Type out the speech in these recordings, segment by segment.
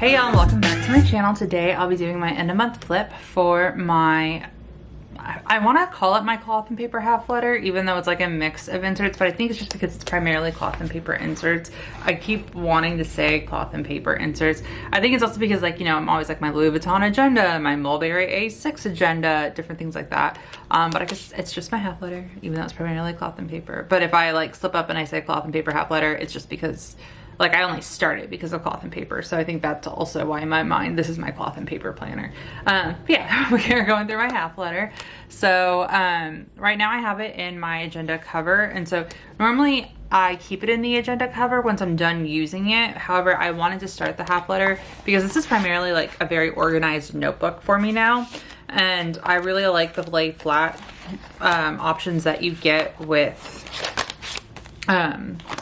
Hey y'all, welcome back to my channel. Today I'll be doing my end of month flip for my, I want to call it my cloth and paper half letter, even though it's like a mix of inserts, but I think it's just because it's primarily cloth and paper inserts. I keep wanting to say cloth and paper inserts. I think it's also because, like, you know, I'm always like my Louis Vuitton agenda, my Mulberry A6 agenda, different things like that. But I guess it's just my half letter, even though it's primarily cloth and paper. But if I like slip up and I say cloth and paper half letter, it's just because, like, I only started because of cloth and paper. So I think that's also why in my mind, this is my cloth and paper planner. Yeah, we're going through my half letter. So right now I have it in my agenda cover. And so normally I keep it in the agenda cover once I'm done using it. However, I wanted to start the half letter because this is primarily like a very organized notebook for me now. And I really like the lay flat options that you get with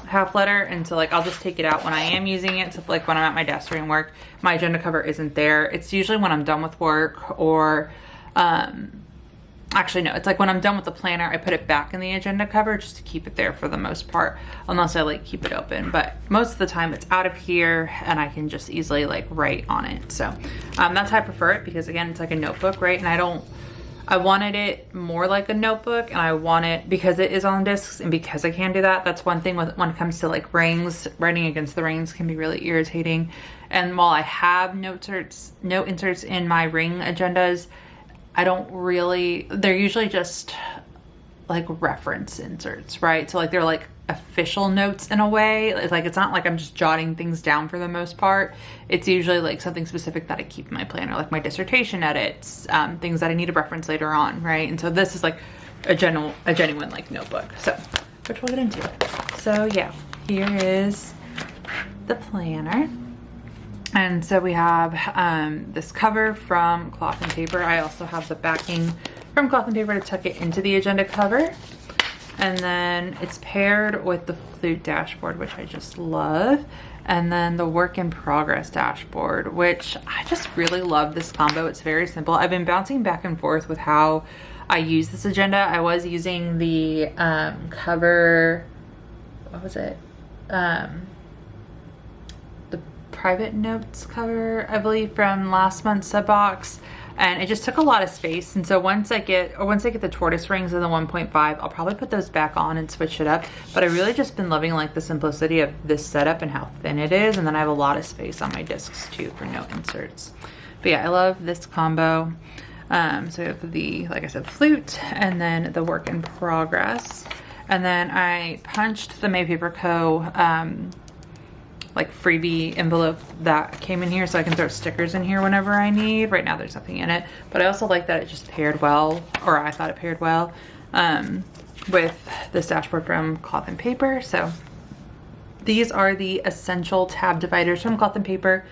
half letter, and so like I'll just take it out when I am using it. So like when I'm at my desk doing work, my agenda cover isn't there. It's usually when I'm done with work, or actually no, it's like when I'm done with the planner, I put it back in the agenda cover just to keep it there for the most part, unless I like keep it open. But most of the time it's out of here and I can just easily like write on it. So that's how I prefer it, because again, it's like a notebook, right? And I wanted it more like a notebook, and I want it because it is on discs and because I can do that. That's one thing when it comes to like rings, writing against the rings can be really irritating. And while I have note inserts in my ring agendas, I don't really, they're usually just like reference inserts, right? So like they're like official notes in a way. It's like, it's not like I'm just jotting things down for the most part. It's usually like something specific that I keep in my planner, like my dissertation edits, things that I need to reference later on, right? And so this is like a genuine like notebook, so which we'll get into. So yeah, here is the planner. And so we have this cover from cloth and paper. I also have the backing from cloth and paper to tuck it into the agenda cover. And then it's paired with the flute dashboard, which I just love. And then the work in progress dashboard, which I just really love this combo. It's very simple. I've been bouncing back and forth with how I use this agenda. I was using the cover, what was it? The private notes cover, I believe, from last month's sub box. And it just took a lot of space. And so once I get the tortoise rings in the 1.5, I'll probably put those back on and switch it up. But I really just been loving like the simplicity of this setup and how thin it is. And then I have a lot of space on my discs too for note inserts. But yeah, I love this combo. So we have the, like I said, flute, and then the work in progress. And then I punched the Paperie Co. Like freebie envelope that came in here, so I can throw stickers in here whenever I need. Right now there's nothing in it, but I also like that it just paired well, or I thought it paired well with this dashboard from cloth and paper. So these are the essential tab dividers from cloth and paper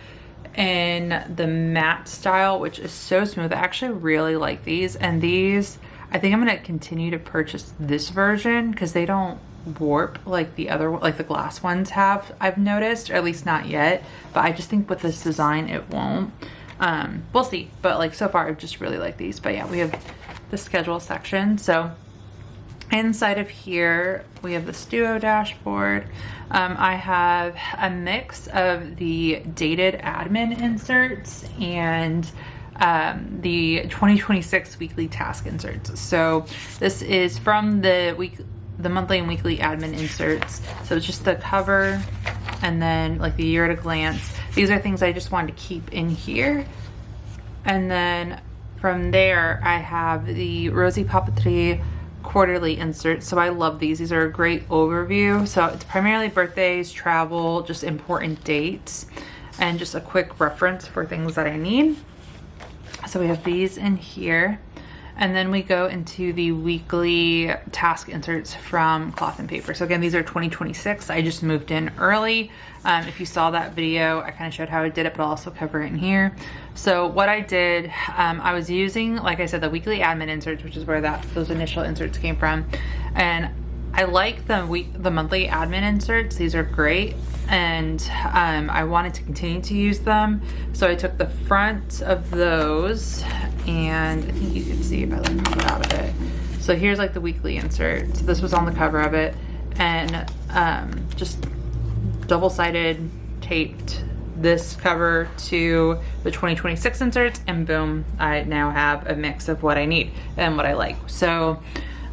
in the matte style, which is so smooth. I actually really like these, and these, I think I'm gonna continue to purchase this version because they don't warp like the other, like the glass ones have, I've noticed, or at least not yet. But I just think with this design it won't. We'll see, but like so far I've just really like these. But yeah, we have the schedule section. So inside of here we have the Studio dashboard. I have a mix of the dated admin inserts and the 2026 weekly task inserts. So this is from the monthly and weekly admin inserts. So it's just the cover and then like the year at a glance. These are things I just wanted to keep in here. And then from there I have the Rosie Paperie quarterly inserts. So I love these. These are a great overview. So it's primarily birthdays, travel, just important dates, and just a quick reference for things that I need. So we have these in here. And then we go into the weekly task inserts from cloth and paper. So again, these are 2026. I just moved in early. If you saw that video, I kind of showed how I did it, but I'll also cover it in here. So what I did, I was using, like I said, the weekly admin inserts, which is where those initial inserts came from. And I like the monthly admin inserts. These are great. And I wanted to continue to use them. So I took the front of those, and I think you can see if I like pop it out of it. So here's like the weekly insert. So this was on the cover of it, and just double-sided taped this cover to the 2026 inserts, and boom, I now have a mix of what I need and what I like. So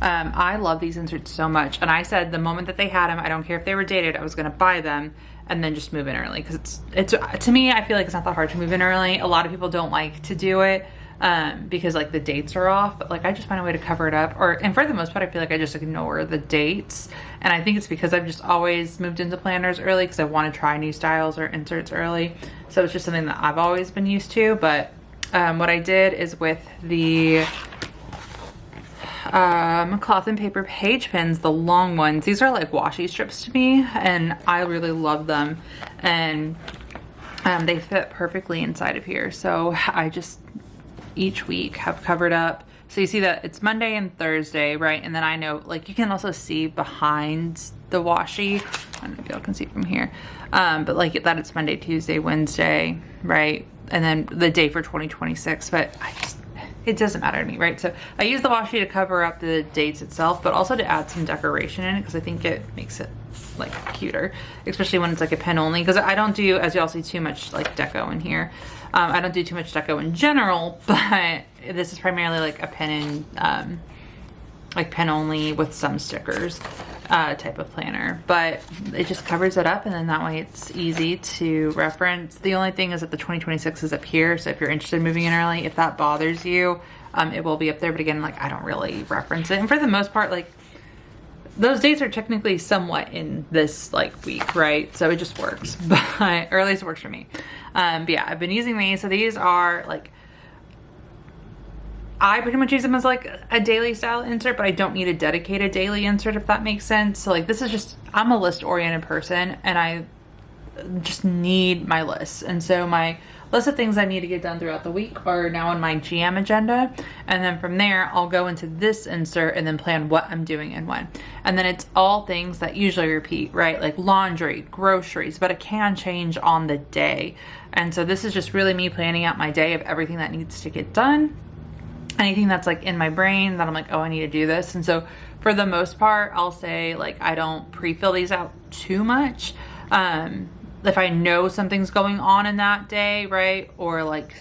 I love these inserts so much, and I said the moment that they had them, I don't care if they were dated, I was gonna buy them and then just move in early, because it's to me, I feel like it's not that hard to move in early. A lot of people don't like to do it because like the dates are off, but like I just find a way to cover it up, and for the most part I feel like I just ignore the dates, and I think it's because I've just always moved into planners early because I want to try new styles or inserts early, so it's just something that I've always been used to. But what I did is with the cloth and paper page pins, the long ones, these are like washi strips to me and I really love them, and they fit perfectly inside of here. So I just each week have covered up, so you see that it's Monday and Thursday, right? And then I know, like, you can also see behind the washi, I don't know if y'all can see from here, but like that it's Monday, Tuesday, Wednesday, right? And then the day for 2026, but it doesn't matter to me, right? So I use the washi to cover up the dates itself, but also to add some decoration in it because I think it makes it like cuter, especially when it's like a pen only, because I don't do, as y'all see, too much like deco in here. I don't do too much deco in general, but this is primarily like a pen and like pen only with some stickers type of planner, but it just covers it up, and then that way it's easy to reference. The only thing is that the 2026 is up here, so if you're interested in moving in early, if that bothers you, it will be up there, but again, like I don't really reference it, and for the most part, like those dates are technically somewhat in this like week, right? So it just works, but or at least it works for me. But yeah, I've been using these. So these are like, I pretty much use them as like a daily style insert, but I don't need a dedicated daily insert, if that makes sense. So like this is just, I'm a list oriented person and I just need my lists. And so my list of things I need to get done throughout the week are now on my GM agenda. And then from there, I'll go into this insert and then plan what I'm doing and when. And then it's all things that usually repeat, right? Like laundry, groceries, but it can change on the day. And so this is just really me planning out my day of everything that needs to get done. Anything that's like in my brain that I'm like, oh, I need to do this. And so for the most part, I'll say like, I don't pre-fill these out too much. If I know something's going on in that day, right? Or like,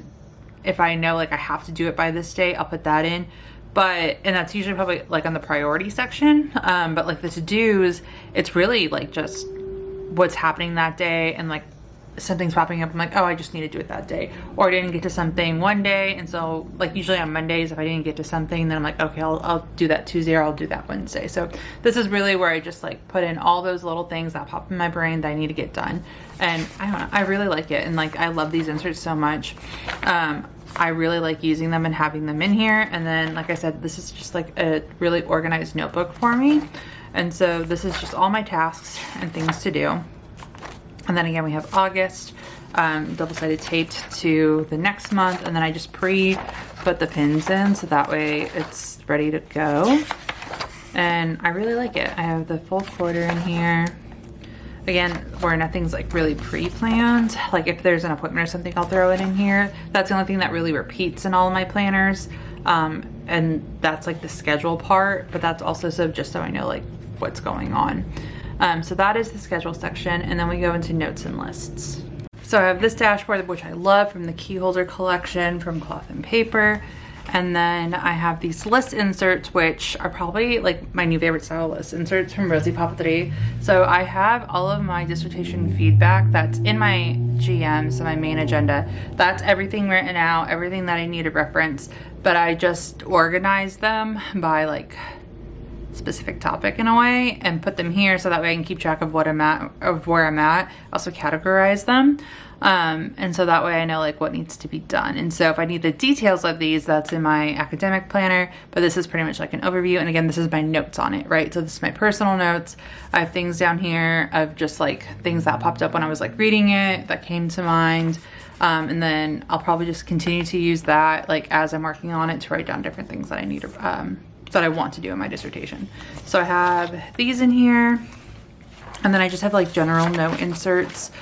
if I know like I have to do it by this day, I'll put that in. But, and that's usually probably like on the priority section. But like the to-dos, it's really like just what's happening that day, and like something's popping up, I'm like, oh, I just need to do it that day, or I didn't get to something one day, and so like usually on Mondays, if I didn't get to something, then I'm like, okay, I'll do that Tuesday, or I'll do that Wednesday. So this is really where I just like put in all those little things that pop in my brain that I need to get done, and I don't know, I really like it, and like I love these inserts so much. I really like using them and having them in here, and then like I said, this is just like a really organized notebook for me, and so this is just all my tasks and things to do. And then again, we have August, double-sided taped to the next month. And then I just put the pins in, so that way it's ready to go. And I really like it. I have the full quarter in here. Again, where nothing's like really pre-planned. Like if there's an appointment or something, I'll throw it in here. That's the only thing that really repeats in all of my planners. And that's like the schedule part, but that's also just so I know like what's going on. So that is the schedule section, and then we go into notes and lists. So I have this dashboard, which I love, from the key holder collection from Cloth and Paper. And then I have these list inserts, which are probably like my new favorite style list inserts from Rosie Paperie. So I have all of my dissertation feedback that's in my GM, so my main agenda. That's everything written out, everything that I need to reference, but I just organize them by like specific topic in a way and put them here, so that way I can keep track of what I'm at, of where I'm at. Also categorize them, and so that way I know like what needs to be done. And so if I need the details of these, that's in my academic planner, but this is pretty much like an overview. And again, this is my notes on it, right? So this is my personal notes. I have things down here of just like things that popped up when I was like reading it that came to mind. And then I'll probably just continue to use that like as I'm working on it to write down different things that I need to that I want to do in my dissertation. So I have these in here, and then I just have like general note inserts.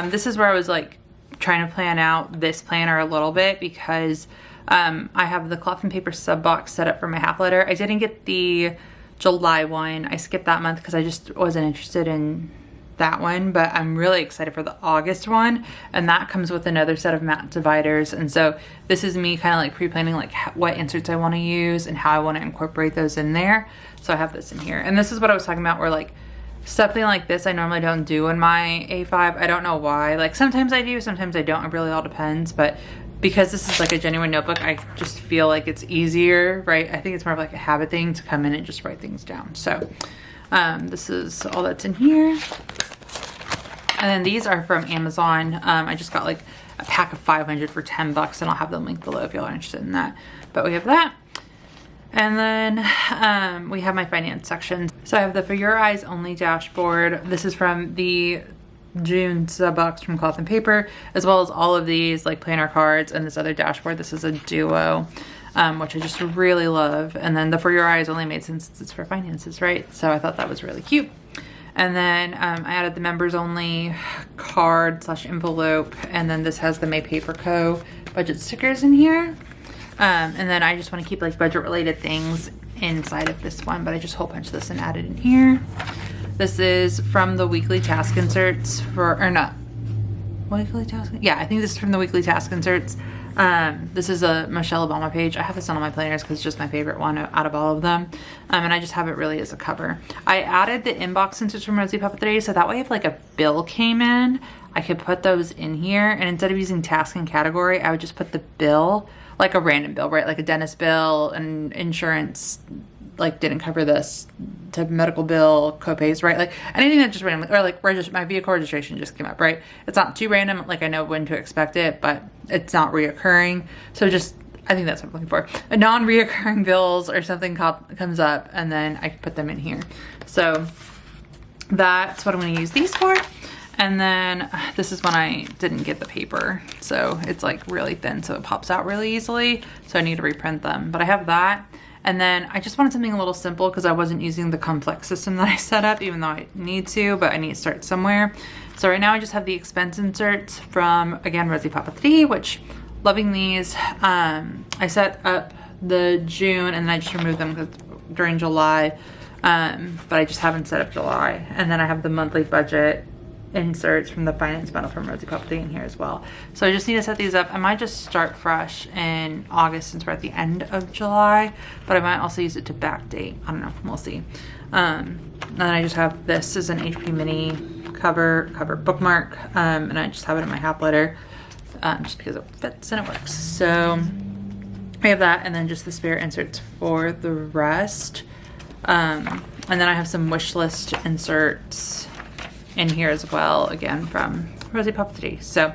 This is where I was like trying to plan out this planner a little bit, because I have the Cloth and Paper sub box set up for my half letter. I didn't get the July one. I skipped that month because I just wasn't interested in that one, but I'm really excited for the August one, and that comes with another set of matte dividers. And so this is me kind of like pre-planning like what inserts I want to use and how I want to incorporate those in there. So I have this in here, and this is what I was talking about, where like something like this I normally don't do in my A5. I don't know why. Like sometimes I do, sometimes I don't. It really all depends, but because this is like a genuine notebook, I just feel like it's easier, right? I think it's more of like a habit thing to come in and just write things down. So this is all that's in here. And then these are from Amazon. I just got like a pack of 500 for 10 bucks, and I'll have them linked below if y'all are interested in that. But we have that. And then we have my finance section. So I have the For Your Eyes Only dashboard. This is from the June sub box from Cloth and Paper, as well as all of these like planner cards and this other dashboard. This is a duo, which I just really love. And then the For Your Eyes Only made sense since it's for finances, right? So I thought that was really cute. And then I added the members only card / envelope, and then this has the May Paper Co. budget stickers in here. And then I just want to keep like budget related things inside of this one, but I just hole punched this and added in here. This is from the weekly task inserts or not weekly task. Yeah, I think this is from the weekly task inserts. This is a Michelle Obama page. I have this on all my planners because it's just my favorite one out of all of them. And I just have it really as a cover. I added the inbox inserts from Rosie Paperie, so that way if like a bill came in, I could put those in here. And instead of using task and category, I would just put the bill, like a random bill, right? Like a dentist bill and insurance, like didn't cover this, type of medical bill, copays, right? Like anything that just randomly, or like my vehicle registration just came up, right? It's not too random, like I know when to expect it, but it's not reoccurring. So just, I think that's what I'm looking for. A non-reoccurring bills or something comes up, and then I can put them in here. So that's what I'm gonna use these for. And then this is when I didn't get the paper. So it's like really thin, so it pops out really easily. So I need to reprint them, but I have that. And then I just wanted something a little simple because I wasn't using the complex system that I set up, even though I need to, but I need to start somewhere. So right now I just have the expense inserts from, again, Rosie Paperie, which, loving these. I set up the June and then I just removed them during July, but I just haven't set up July. And then I have the monthly budget inserts from the finance bundle from Rosie Paperie in here as well. So I just need to set these up. I might just start fresh in August since we're at the end of July, but I might also use it to backdate. I don't know, we'll see. And then I just have this is an HP mini cover bookmark, and I just have it in my half letter just because it fits and it works. So I have that, and then just the spare inserts for the rest. And then I have some wish list inserts in here as well, again from Rosie Paperie. So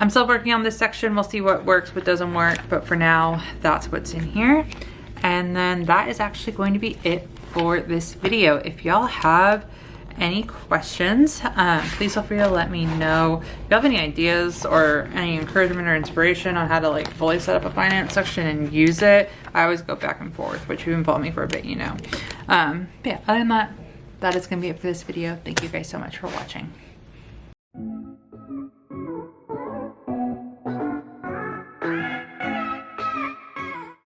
I'm still working on this section. We'll see what works, what doesn't work, but for now that's what's in here. And then that is actually going to be it for this video. If y'all have any questions, please feel free to let me know. If you have any ideas or any encouragement or inspiration on how to like fully set up a finance section and use it, I always go back and forth, which you've been following me for a bit, you know. But yeah, other than that, that is going to be it for this video. Thank you guys so much for watching.